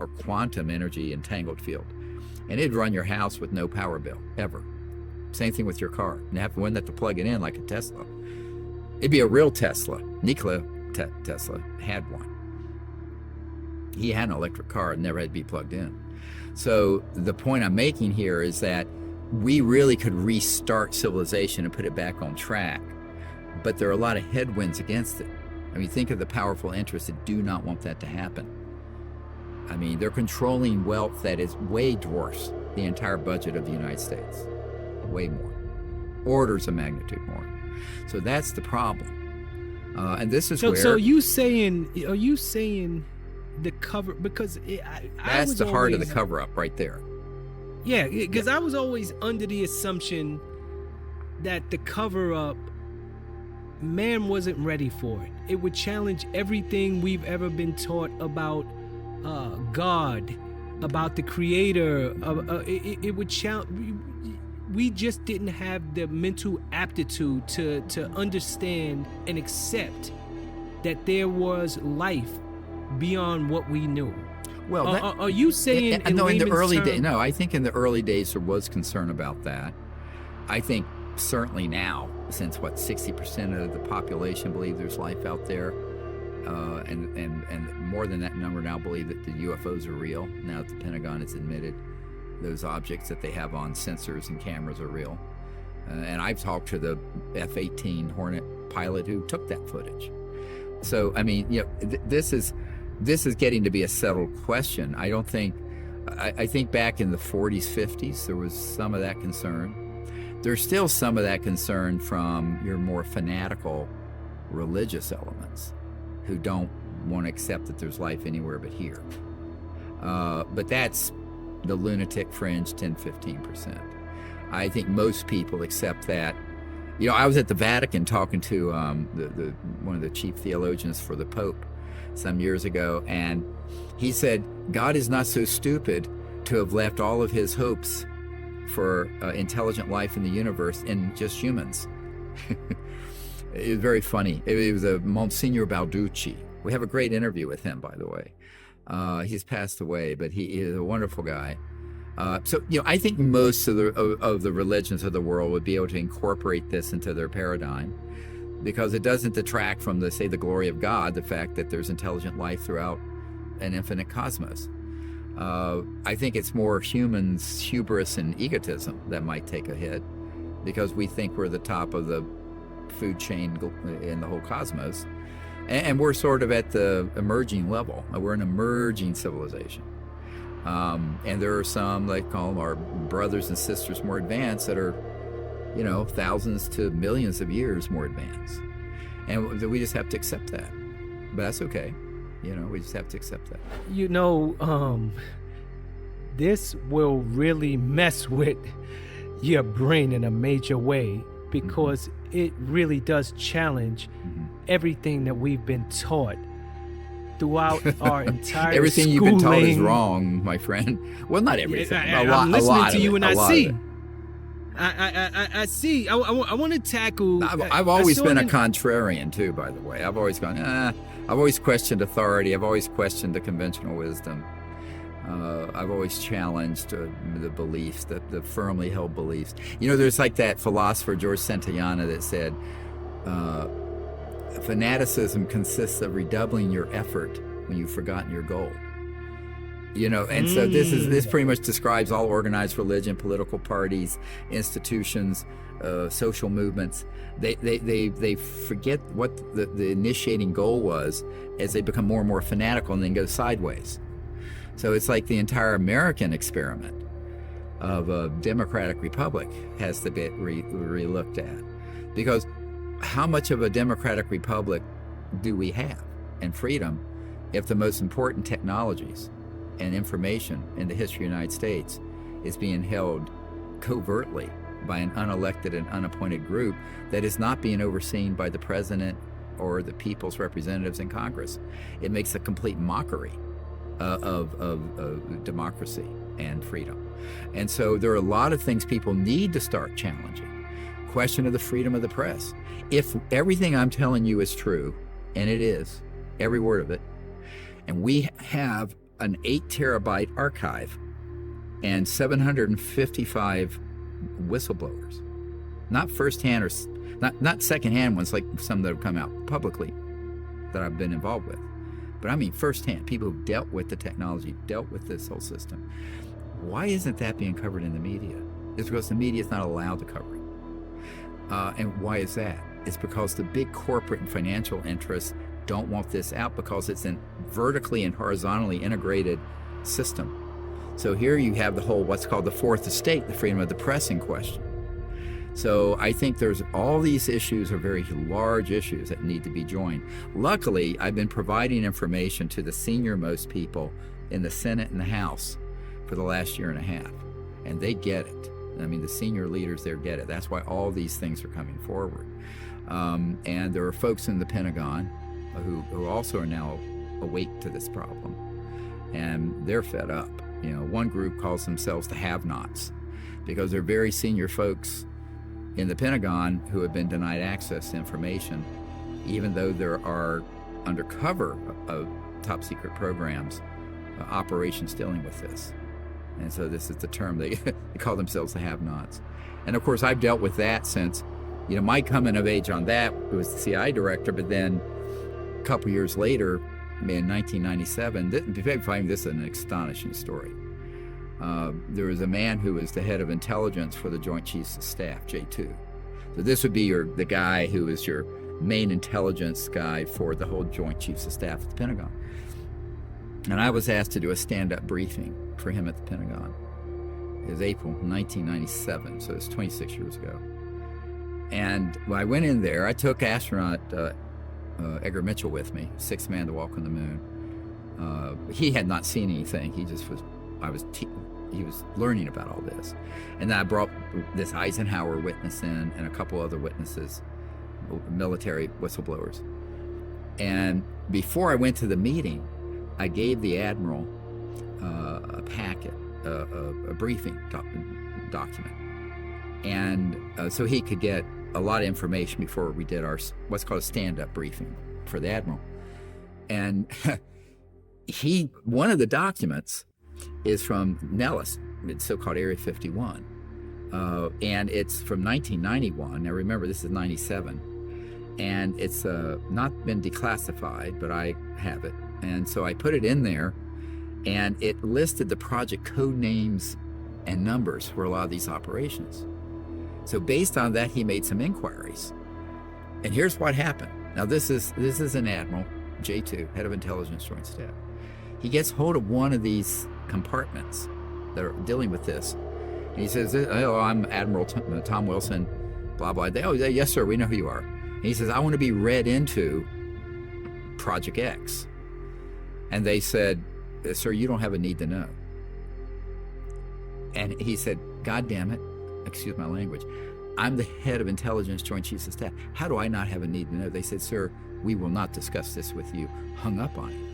or quantum energy entangled field. And it'd run your house with no power bill, ever. Same thing with your car. You wouldn't have to plug it in like a Tesla. It'd be a real Tesla. Nikola Tesla had one. He had an electric car and never had to be plugged in. So the point I'm making here is that we really could restart civilization and put it back on track, but there are a lot of headwinds against it. I mean, think of the powerful interests that do not want that to happen. I mean, they're controlling wealth that is way dwarfs the entire budget of the United States. Way more. Orders of magnitude more. So that's the problem. And this is where... So are you saying the cover... Because that's the heart of the cover-up right there. Yeah, because I was always under the assumption that the cover-up, man wasn't ready for it. It would challenge everything we've ever been taught about God, about the Creator. It would challenge. We just didn't have the mental aptitude to understand and accept that there was life beyond what we knew. Well, are you saying in the early days? No, I think in the early days there was concern about that. I think certainly now, since 60% of the population believe there's life out there, and more than that number now believe that the UFOs are real. Now that the Pentagon has admitted those objects that they have on sensors and cameras are real. And I've talked to the F-18 Hornet pilot who took that footage. So, I mean, this is getting to be a settled question. I don't think, I think back in the 40s, 50s, there was some of that concern. There's still some of that concern from your more fanatical religious elements who don't want to accept that there's life anywhere but here. But that's the lunatic fringe, 10-15%. I think most people accept that. I was at the Vatican talking to one of the chief theologians for the Pope some years ago, and he said God is not so stupid to have left all of his hopes for intelligent life in the universe in just humans. It was very funny. It was a Monsignor Balducci. We have a great interview with him, by the way. He's passed away, but he is a wonderful guy. So I think most of the religions of the world would be able to incorporate this into their paradigm, because it doesn't detract from the glory of God, the fact that there's intelligent life throughout an infinite cosmos. I think it's more humans' hubris and egotism that might take a hit, because we think we're the top of the food chain in the whole cosmos. And we're sort of at the emerging level. We're an emerging civilization. And there are some, like call them our brothers and sisters more advanced, that are, thousands to millions of years more advanced. And we just have to accept that. But that's okay. We just have to accept that. This will really mess with your brain in a major way, because it really does challenge everything that we've been taught throughout our entire everything schooling. You've been taught is wrong, my friend. Well, not everything. I'm listening to you, and I see. It. I see. I want to tackle. I've always been a contrarian too, by the way. I've always gone. I've always questioned authority. I've always questioned the conventional wisdom. I've always challenged the beliefs, the firmly held beliefs. There's like that philosopher George Santayana that said, fanaticism consists of redoubling your effort when you've forgotten your goal. And so this pretty much describes all organized religion, political parties, institutions, social movements. They forget what the initiating goal was as they become more and more fanatical and then go sideways. So it's like the entire American experiment of a democratic republic has to be re-looked at. Because how much of a democratic republic do we have and freedom if the most important technologies and information in the history of the United States is being held covertly by an unelected and unappointed group that is not being overseen by the president or the people's representatives in Congress? It makes a complete mockery of democracy and freedom. And so there are a lot of things people need to start challenging. Question of the freedom of the press. If everything I'm telling you is true, and it is, every word of it, and we have an 8 terabyte archive and 755 whistleblowers, not firsthand or not secondhand ones like some that have come out publicly that I've been involved with, but I mean firsthand, people who've dealt with the technology, dealt with this whole system. Why isn't that being covered in the media? It's because the media is not allowed to cover it. And why is that? It's because the big corporate and financial interests don't want this out because it's a vertically and horizontally integrated system. So here you have the whole, what's called the fourth estate, the freedom of the press in question. So I think there's all these issues are very large issues that need to be joined. Luckily, I've been providing information to the senior most people in the Senate and the House for the last year and a half, and they get it. I mean, the senior leaders there get it. That's why all these things are coming forward. And there are folks in the Pentagon who also are now awake to this problem, and they're fed up. You know, one group calls themselves the have-nots because they're very senior folks in the Pentagon who have been denied access to information, even though there are undercover of top secret programs, operations dealing with this. And so this is the term they call themselves the have-nots. And of course, I've dealt with that since, you know, my coming of age on that was the CIA director, but then a couple years later, in 1997, I find this an astonishing story. There was a man who was the head of intelligence for the Joint Chiefs of Staff, J2. So this would be the guy who is your main intelligence guy for the whole Joint Chiefs of Staff at the Pentagon. And I was asked to do a stand-up briefing for him at the Pentagon. It was April 1997, so it's 26 years ago. And when I went in there, I took astronaut Edgar Mitchell with me, sixth man to walk on the moon. He had not seen anything. He just was, he was learning about all this. And then I brought this Eisenhower witness in and a couple other witnesses, military whistleblowers. And before I went to the meeting, I gave the Admiral a packet, a briefing document. And so he could get a lot of information before we did our, what's called a stand-up briefing for the Admiral. And one of the documents is from Nellis, it's so-called Area 51. And it's from 1991. Now remember, this is 97. And it's not been declassified, but I have it. And so I put it in there, and it listed the project code names and numbers for a lot of these operations. So based on that, he made some inquiries. And here's what happened. Now this is an Admiral, J2, head of intelligence joint staff. He gets hold of one of these compartments that are dealing with this. And he says, "Oh, I'm Admiral Tom Wilson, blah, blah." They, "Oh, yes, sir, we know who you are." And he says, "I want to be read into Project X." And they said, "Sir, you don't have a need to know." And he said, "God damn it, excuse my language, I'm the head of intelligence joint chiefs of staff. How do I not have a need to know?" They said, "Sir, we will not discuss this with you." Hung up on him.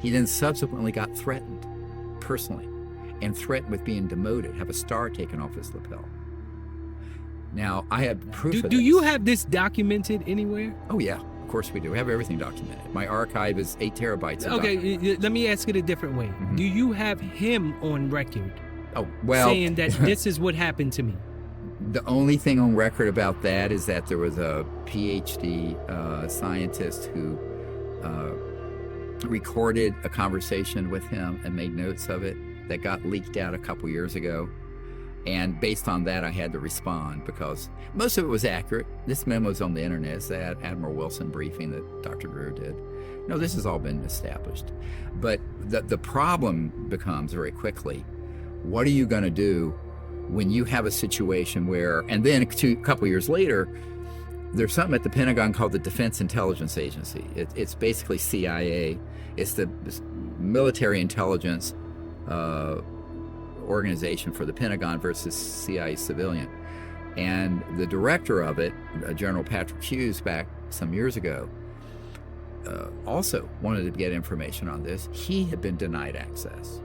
He then subsequently got threatened personally and threatened with being demoted, have a star taken off his lapel. Now, I have proof of this. Do you have this documented anywhere? Oh, yeah. Of course we do. We have everything documented. My archive is 8 terabytes. Okay, let me ask it a different way. Mm-hmm. Do you have him on record saying that this is what happened to me? The only thing on record about that is that there was a PhD scientist who recorded a conversation with him and made notes of it that got leaked out a couple years ago. And based on that, I had to respond because most of it was accurate. This memo's on the internet. It's that Admiral Wilson briefing that Dr. Greer did. No, this has all been established. But the problem becomes very quickly, what are you going to do when you have a situation where, and then a couple years later, there's something at the Pentagon called the Defense Intelligence Agency. It's basically CIA. It's the military intelligence organization for the Pentagon versus CIA civilian. And the director of it, General Patrick Hughes, back some years ago, also wanted to get information on this. He had been denied access.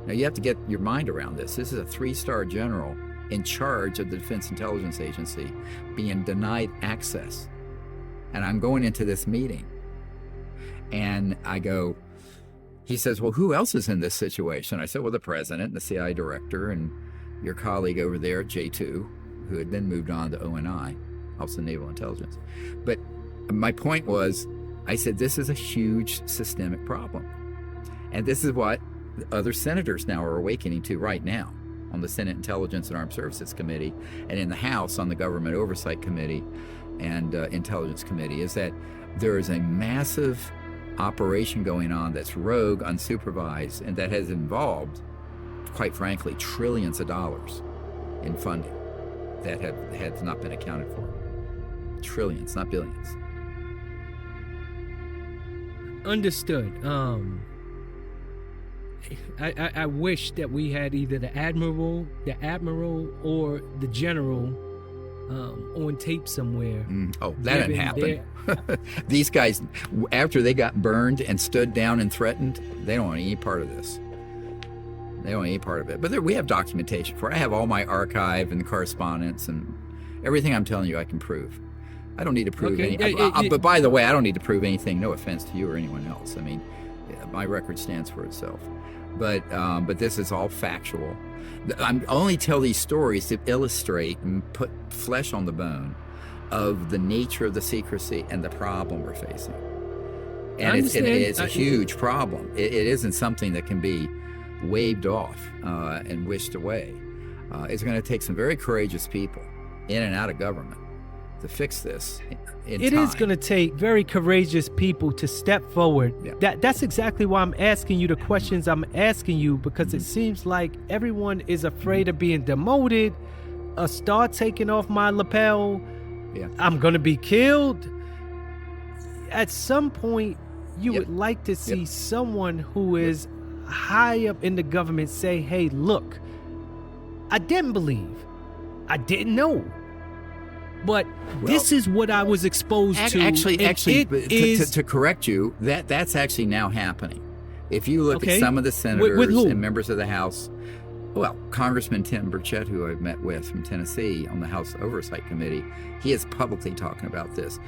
Now you have to get your mind around this. This is a 3-star general in charge of the Defense Intelligence Agency being denied access. And I'm going into this meeting and I go, he says, well, who else is in this situation? I said, well, the president and the CIA director and your colleague over there at J2, who had then moved on to ONI, Office of Naval Intelligence. But my point was, I said, this is a huge systemic problem. And this is what other senators now are awakening to right now on the Senate Intelligence and Armed Services Committee, and in the House on the Government Oversight Committee and Intelligence Committee, is that there is a massive operation going on that's rogue, unsupervised, and that has involved, quite frankly, trillions of dollars in funding that have not been accounted for. Trillions, not billions. Understood. I wish that we had either the admiral or the general on tape somewhere. Oh, that didn't happen. These guys, after they got burned and stood down and threatened, they don't want any part of this. They don't want any part of it. But we have documentation for it. I have all my archive and correspondence and everything I'm telling you I can prove. I don't need to prove but by the way, I don't need to prove anything. No offense to you or anyone else. I mean, my record stands for itself. But this is all factual. I only tell these stories to illustrate and put flesh on the bone of the nature of the secrecy and the problem we're facing. And it's a huge problem. It isn't something that can be waved off and wished away. It's going to take some very courageous people in and out of government to fix this in It time. is going to take very courageous people to step forward. Yeah. That's exactly why I'm asking you the questions I'm asking you, because it seems like everyone is afraid of being demoted, a star taking off my lapel, I'm going to be killed. At some point, you would like to see someone who is high up in the government say, hey, look, I didn't believe, I didn't know. But this is what I was exposed to. Actually, to correct you, that's actually now happening. If you look at some of the senators and members of the House, well, Congressman Tim Burchett, who I've met with from Tennessee on the House Oversight Committee, he is publicly talking about this.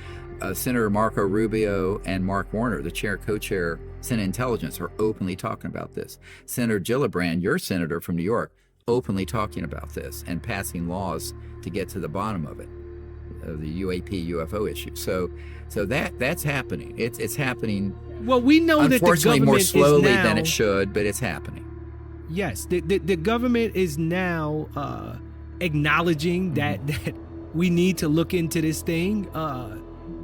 Senator Marco Rubio and Mark Warner, the co-chair, Senate Intelligence, are openly talking about this. Senator Gillibrand, your senator from New York, openly talking about this and passing laws to get to the bottom of it. The UAP UFO issue. So that's happening. It's happening. Well, we know that the government unfortunately more slowly is now, than it should, but it's happening. Yes, the government is now acknowledging that we need to look into this thing.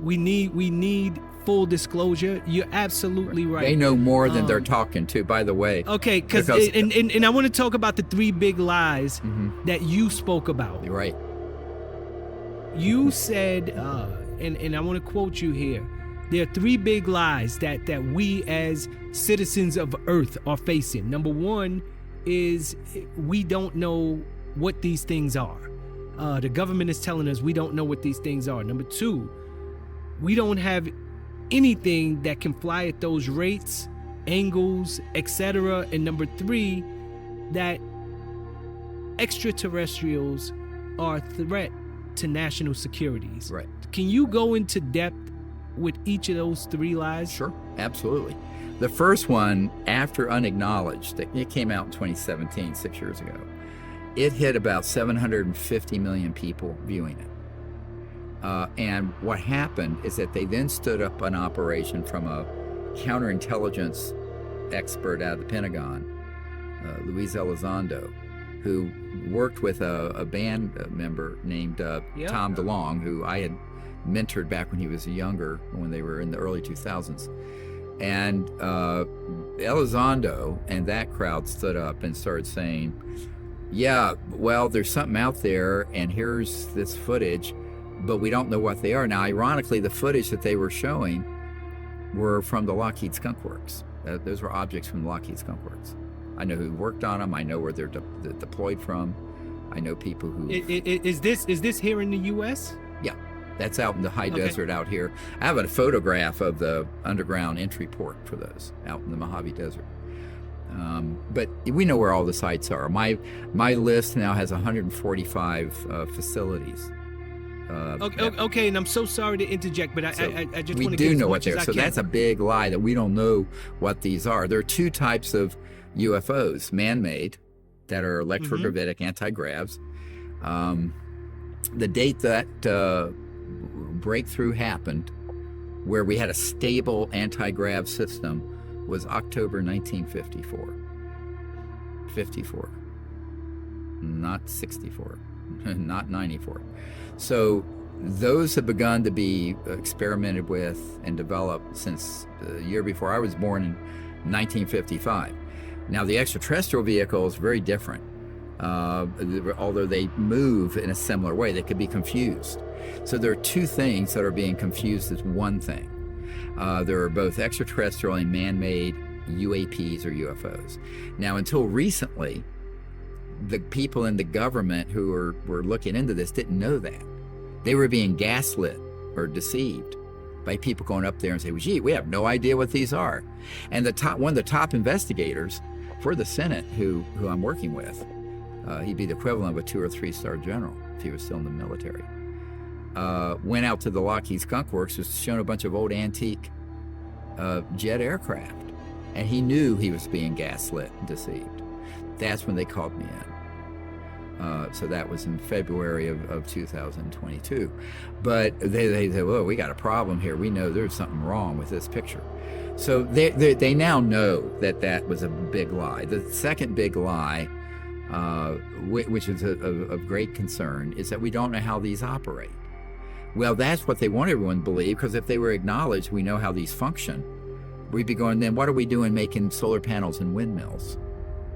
We need full disclosure. You're absolutely right. They know more than they're talking to. By the way. Okay, because and I want to talk about the three big lies that you spoke about. You're right. You said, and I want to quote you here, there are three big lies that we as citizens of Earth are facing. Number one is we don't know what these things are. The government is telling us we don't know what these things are. Number two, we don't have anything that can fly at those rates, angles, etc. And number three, that extraterrestrials are a threat to national securities. Right. Can you go into depth with each of those three lies? Sure, absolutely. The first one, after Unacknowledged, it came out in 2017, 6 years ago. It hit about 750 million people viewing it. And what happened is that they then stood up an operation from a counterintelligence expert out of the Pentagon, Luis Elizondo, who worked with a band member named Tom DeLonge, who I had mentored back when he was younger, when they were in the early 2000s. And Elizondo and that crowd stood up and started saying, yeah, well, there's something out there, and here's this footage, but we don't know what they are. Now, ironically, the footage that they were showing were from the Lockheed Skunk Works. Those were objects from the Lockheed Skunk Works. I know who worked on them. I know where they're deployed from. I know people who... Is this here in the U.S.? Yeah, that's out in the high desert out here. I have a photograph of the underground entry port for those out in the Mojave Desert. But we know where all the sites are. My list now has 145 facilities Okay, and I'm so sorry to interject, but I just want to do get know as what much they as are. I So can. that's a big lie that we don't know what these are. There are two types of UFOs: man-made, that are electrogravitic anti-gravs. The date that breakthrough happened, where we had a stable anti-grav system, was October 1954. 54, not 64, not 94. So those have begun to be experimented with and developed since the year before I was born in 1955. Now, the extraterrestrial vehicle is very different. Although they move in a similar way, they could be confused. So there are two things that are being confused as one thing. There are both extraterrestrial and man-made UAPs or UFOs. Now, until recently, the people in the government who were looking into this didn't know that. They were being gaslit or deceived by people going up there and saying, well, gee, we have no idea what these are. And one of the top investigators for the Senate who I'm working with, he'd be the equivalent of a 2 or 3 star general if he was still in the military, went out to the Lockheed Skunk Works, was shown a bunch of old antique jet aircraft. And he knew he was being gaslit and deceived. That's when they called me in. So that was in February of 2022. But they said, well, we got a problem here. We know there's something wrong with this picture. So they now know that was a big lie. The second big lie, which is of great concern, is that we don't know how these operate. Well, that's what they want everyone to believe, because if they were acknowledged, we know how these function. We'd be going, then what are we doing making solar panels and windmills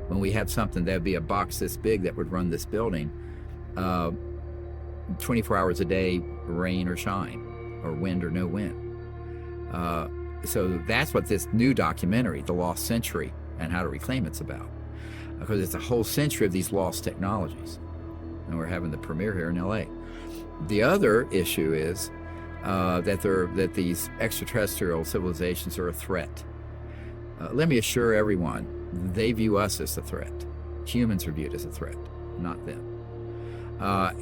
when we have something that would be a box this big that would run this building 24 hours a day, rain or shine, or wind or no wind? So that's what this new documentary, The Lost Century and How to Reclaim It's about, because it's a whole century of these lost technologies. And we're having the premiere here in LA. The other issue is that these extraterrestrial civilizations are a threat. Let me assure everyone, they view us as a threat. Humans are viewed as a threat, not them.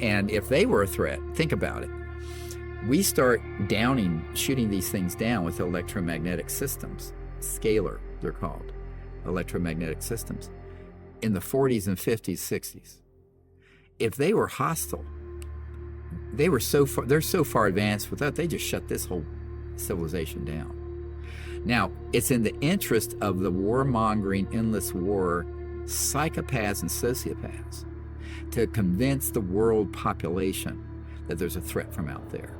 And if they were a threat, think about it. We start shooting these things down with electromagnetic systems, scalar, they're called, electromagnetic systems, in the 40s and 50s, 60s. If they were hostile, they're so far advanced with that, they just shut this whole civilization down. Now, it's in the interest of the warmongering, endless war psychopaths and sociopaths to convince the world population that there's a threat from out there,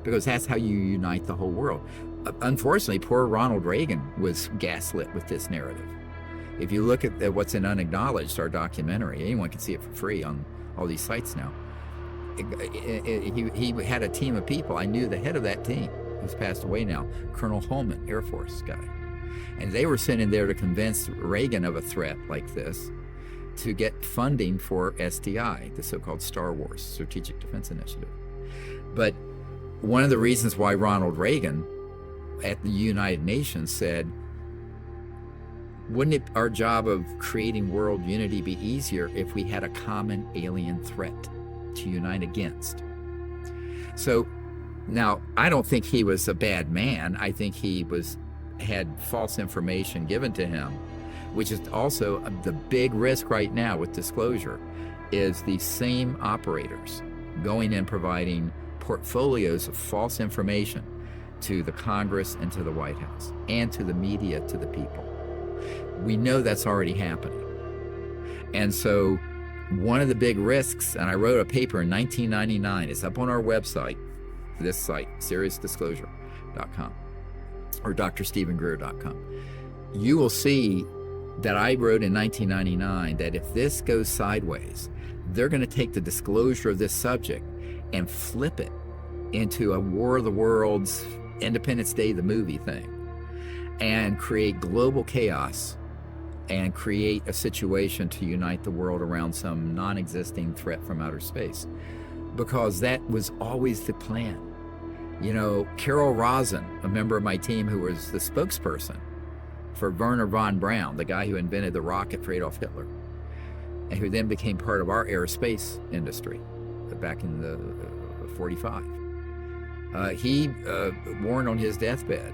because that's how you unite the whole world. Unfortunately, poor Ronald Reagan was gaslit with this narrative. If you look at what's in Unacknowledged, our documentary, anyone can see it for free on all these sites now. He had a team of people. I knew the head of that team, who's passed away now, Colonel Holman, Air Force guy. And they were sent in there to convince Reagan of a threat like this to get funding for SDI, the so-called Star Wars, Strategic Defense Initiative. But one of the reasons why Ronald Reagan at the United Nations said, wouldn't our job of creating world unity be easier if we had a common alien threat to unite against? So now, I don't think he was a bad man. I think he had false information given to him, which is also the big risk right now with disclosure, is these same operators going and providing portfolios of false information to the Congress and to the White House and to the media, to the people. We know that's already happening. And so one of the big risks, and I wrote a paper in 1999, it's up on our website, this site, seriousdisclosure.com or drstephengreer.com. You will see that I wrote in 1999 that if this goes sideways, they're going to take the disclosure of this subject and flip it into a War of the Worlds, Independence Day, the movie thing, and create global chaos and create a situation to unite the world around some non-existing threat from outer space. Because that was always the plan. You know, Carol Rosin, a member of my team who was the spokesperson for Werner von Braun, the guy who invented the rocket for Adolf Hitler, and who then became part of our aerospace industry back in the 45. He warned on his deathbed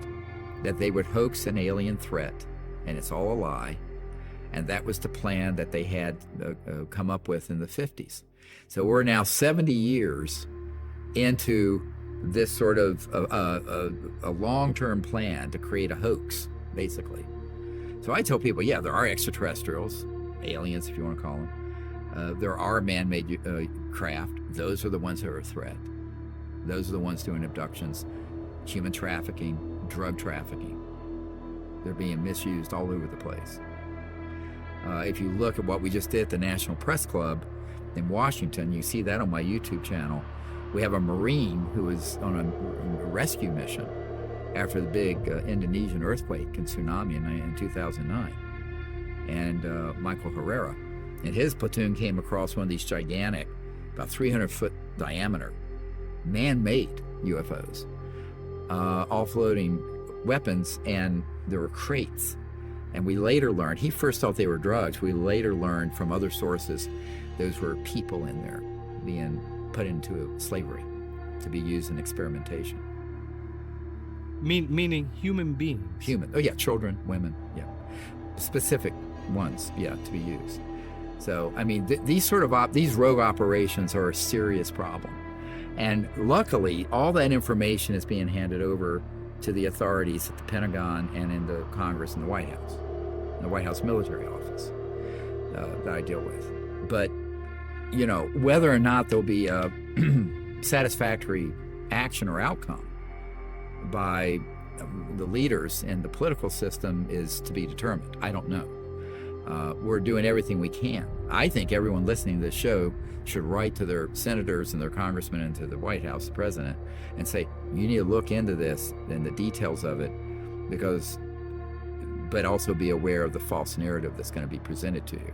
that they would hoax an alien threat, and it's all a lie. And that was the plan that they had come up with in the 50s. So we're now 70 years into this sort of a long-term plan to create a hoax, basically. So I tell people, yeah, there are extraterrestrials, aliens if you want to call them. There are man-made craft. Those are the ones that are a threat. Those are the ones doing abductions, human trafficking, drug trafficking. They're being misused all over the place. If you look at what we just did at the National Press Club in Washington, you see that on my YouTube channel. We have a Marine who was on a rescue mission after the big Indonesian earthquake and tsunami in 2009. And Michael Herrera. And his platoon came across one of these gigantic, about 300-foot diameter, man-made UFOs, offloading weapons, and there were crates. And we later learned, he first thought they were drugs. We later learned from other sources, those were people in there being put into slavery to be used in experimentation. Meaning human beings? Human, oh yeah, children, women, yeah. Specific ones, yeah, to be used. So, I mean, these sort of, these rogue operations are a serious problem. And luckily, all that information is being handed over to the authorities at the Pentagon and in the Congress and the White House, the White House military office that I deal with. But, you know, whether or not there'll be a satisfactory action or outcome by the leaders in the political system is to be determined. I don't know. We're doing everything we can. I think everyone listening to this show should write to their senators and their congressmen and to the White House, the president, and say, you need to look into this and the details of it, but also be aware of the false narrative that's going to be presented to you.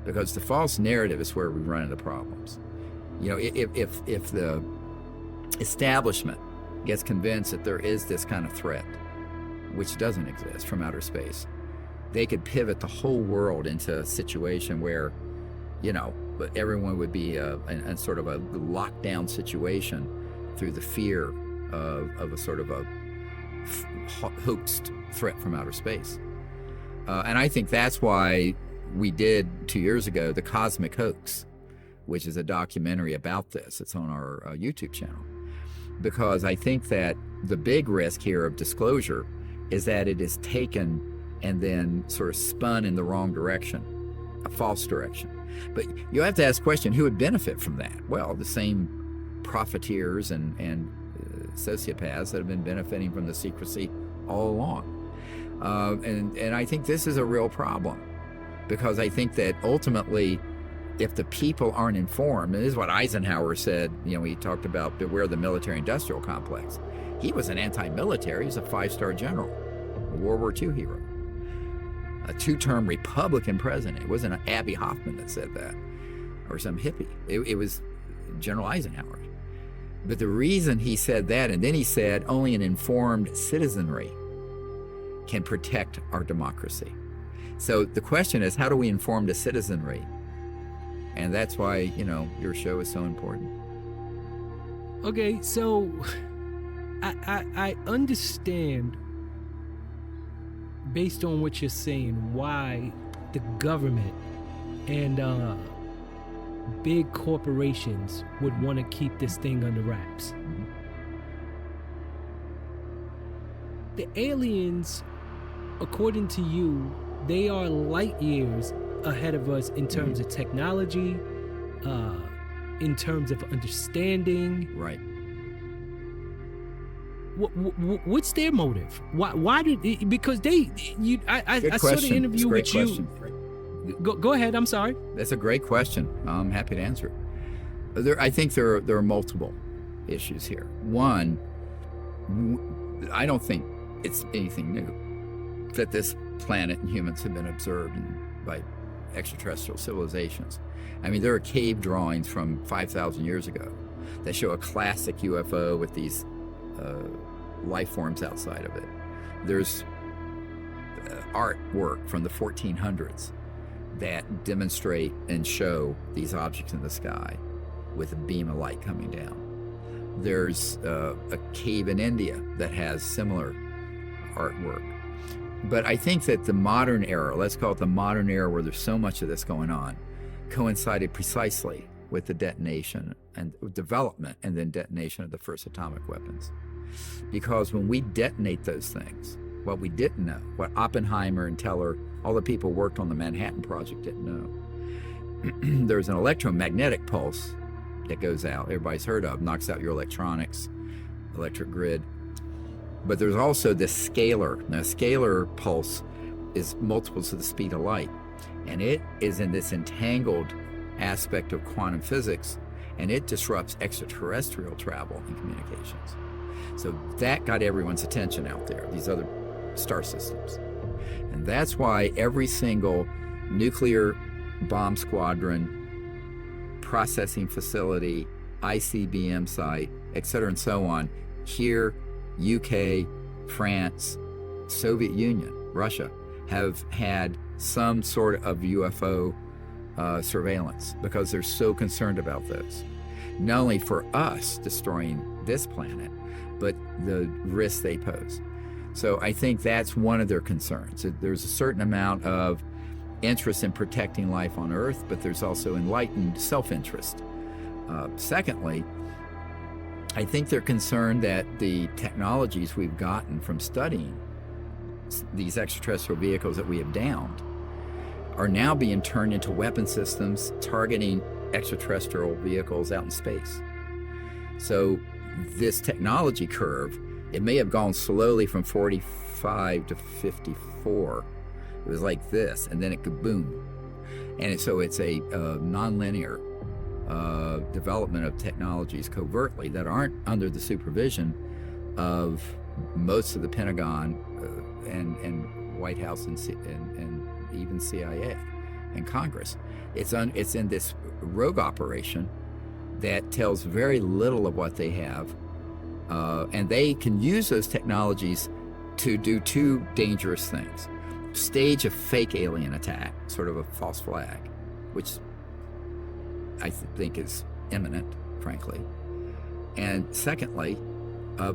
Because the false narrative is where we run into problems. You know, if the establishment gets convinced that there is this kind of threat, which doesn't exist, from outer space, they could pivot the whole world into a situation where, you know, everyone would be in sort of a lockdown situation through the fear of a sort of a hoaxed threat from outer space. And I think that's why we did 2 years ago the Cosmic Hoax, which is a documentary about this. It's on our YouTube channel. Because I think that the big risk here of disclosure is that it is taken and then sort of spun in the wrong direction, a false direction. But you have to ask the question, who would benefit from that? Well, the same profiteers and sociopaths that have been benefiting from the secrecy all along. And I think this is a real problem, because I think that ultimately, if the people aren't informed, and this is what Eisenhower said, you know, he talked about beware the military-industrial complex. He was an anti-military, he's a 5-star general, a World War II hero, a 2-term Republican president. It wasn't Abby Hoffman that said that, or some hippie. It was General Eisenhower. But the reason he said that, and then he said only an informed citizenry can protect our democracy. So the question is, how do we inform the citizenry? And that's why, you know, your show is so important. Okay, so I understand, based on what you're saying, why the government and big corporations would want to keep this thing under wraps. Mm-hmm. The aliens, according to you, they are light years ahead of us in terms of technology, in terms of understanding. Right. What's their motive? Why did? Because I saw the interview with you. Go ahead. I'm sorry. That's a great question. I'm happy to answer it. I think there are multiple issues here. One, I don't think it's anything new that this planet and humans have been observed by extraterrestrial civilizations. I mean, there are cave drawings from 5,000 years ago that show a classic UFO with these life forms outside of it. There's artwork from the 1400s that demonstrate and show these objects in the sky with a beam of light coming down. There's a cave in India that has similar artwork. But I think that the modern era, let's call it the modern era where there's so much of this going on, coincided precisely with the detonation and development and then detonation of the first atomic weapons. Because when we detonate those things, what we didn't know, what Oppenheimer and Teller, all the people who worked on the Manhattan Project didn't know, there's an electromagnetic pulse that goes out, everybody's heard of, knocks out your electronics, electric grid. But there's also this scalar. Now, a scalar pulse is multiples of the speed of light. And it is in this entangled aspect of quantum physics, and it disrupts extraterrestrial travel and communications. So that got everyone's attention out there, these other star systems. And that's why every single nuclear bomb squadron, processing facility, ICBM site, et cetera, and so on, here, UK, France, Soviet Union, Russia, have had some sort of UFO surveillance because they're so concerned about this. Not only for us destroying this planet, but the risks they pose. So I think that's one of their concerns. There's a certain amount of interest in protecting life on Earth, but there's also enlightened self-interest. Secondly, I think they're concerned that the technologies we've gotten from studying these extraterrestrial vehicles that we have downed are now being turned into weapon systems targeting extraterrestrial vehicles out in space. So this technology curve, it may have gone slowly from 45 to 54. It was like this, and then it could boom. And so it's a nonlinear development of technologies covertly that aren't under the supervision of most of the Pentagon and White House and even CIA and Congress. It's in this rogue operation that tells very little of what they have, and they can use those technologies to do two dangerous things: stage a fake alien attack, sort of a false flag, which I think is imminent, frankly. And secondly,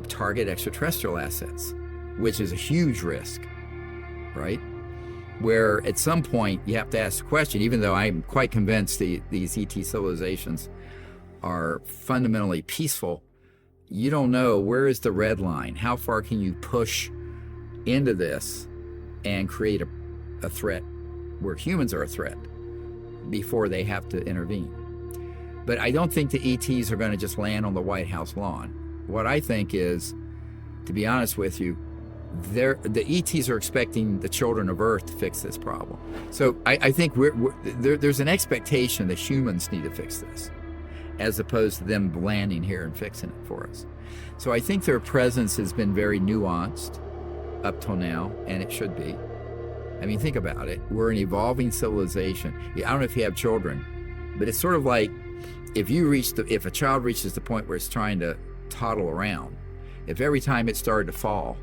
target extraterrestrial assets, which is a huge risk, right? Where at some point you have to ask the question, even though I'm quite convinced these ET civilizations are fundamentally peaceful, you don't know where is the red line. How far can you push into this and create a threat where humans are a threat before they have to intervene? But I don't think the ETs are going to just land on the White House lawn. What I think is, to be honest with you, the ETs are expecting the children of Earth to fix this problem. So I think there's an expectation that humans need to fix this, as opposed to them landing here and fixing it for us. So I think their presence has been very nuanced up till now, and it should be. I mean, think about it. We're an evolving civilization. I don't know if you have children, but it's sort of like if a child reaches the point where it's trying to toddle around, if every time it started to fall,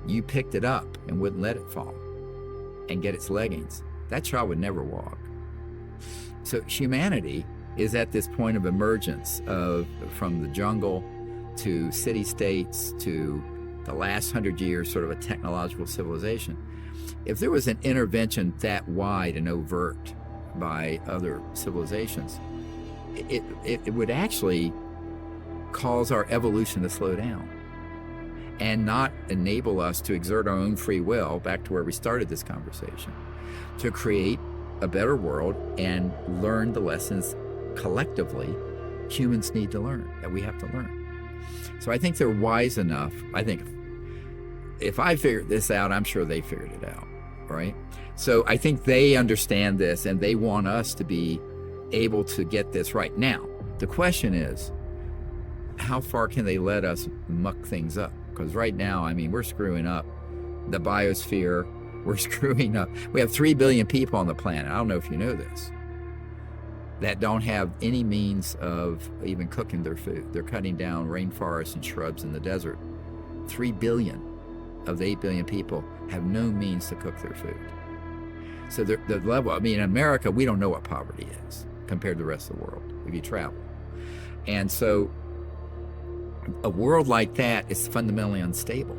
you picked it up and wouldn't let it fall and get its leggings, that child would never walk. So humanity is at this point of emergence from the jungle to city-states to the last 100 years, sort of a technological civilization. If there was an intervention that wide and overt by other civilizations, it would actually cause our evolution to slow down and not enable us to exert our own free will, back to where we started this conversation, to create a better world and learn the lessons collectively humans need to learn, that we have to learn. So I think they're wise enough. I think if I figured this out, I'm sure they figured it out, right? So I think they understand this and they want us to be able to get this right. Now, the question is, how far can they let us muck things up? Because right now, I mean, we're screwing up the biosphere. We're screwing up. We have 3 billion people on the planet. I don't know if you know this, that don't have any means of even cooking their food. They're cutting down rainforests and shrubs in the desert. 3 billion of the 8 billion people have no means to cook their food. So the level, I mean, in America, we don't know what poverty is compared to the rest of the world if you travel. And so a world like that is fundamentally unstable,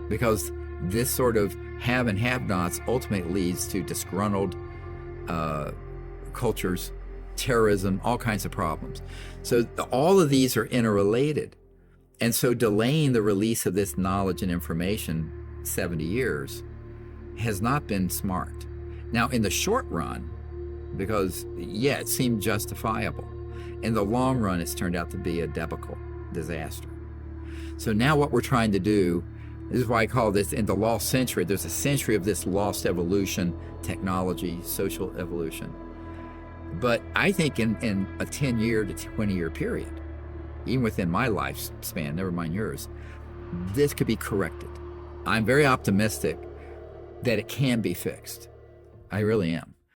because this sort of have and have-nots ultimately leads to disgruntled cultures, terrorism, all kinds of problems. So all of these are interrelated. And so delaying the release of this knowledge and information 70 years has not been smart. Now, in the short run, because, yeah, it seemed justifiable, in the long run, it's turned out to be a debacle, disaster. So now what we're trying to do, this is why I call this, in the lost century, there's a century of this lost evolution, technology, social evolution. But I think in a 10-year to 20-year period, even within my lifespan, never mind yours, this could be corrected. I'm very optimistic that it can be fixed. I really am.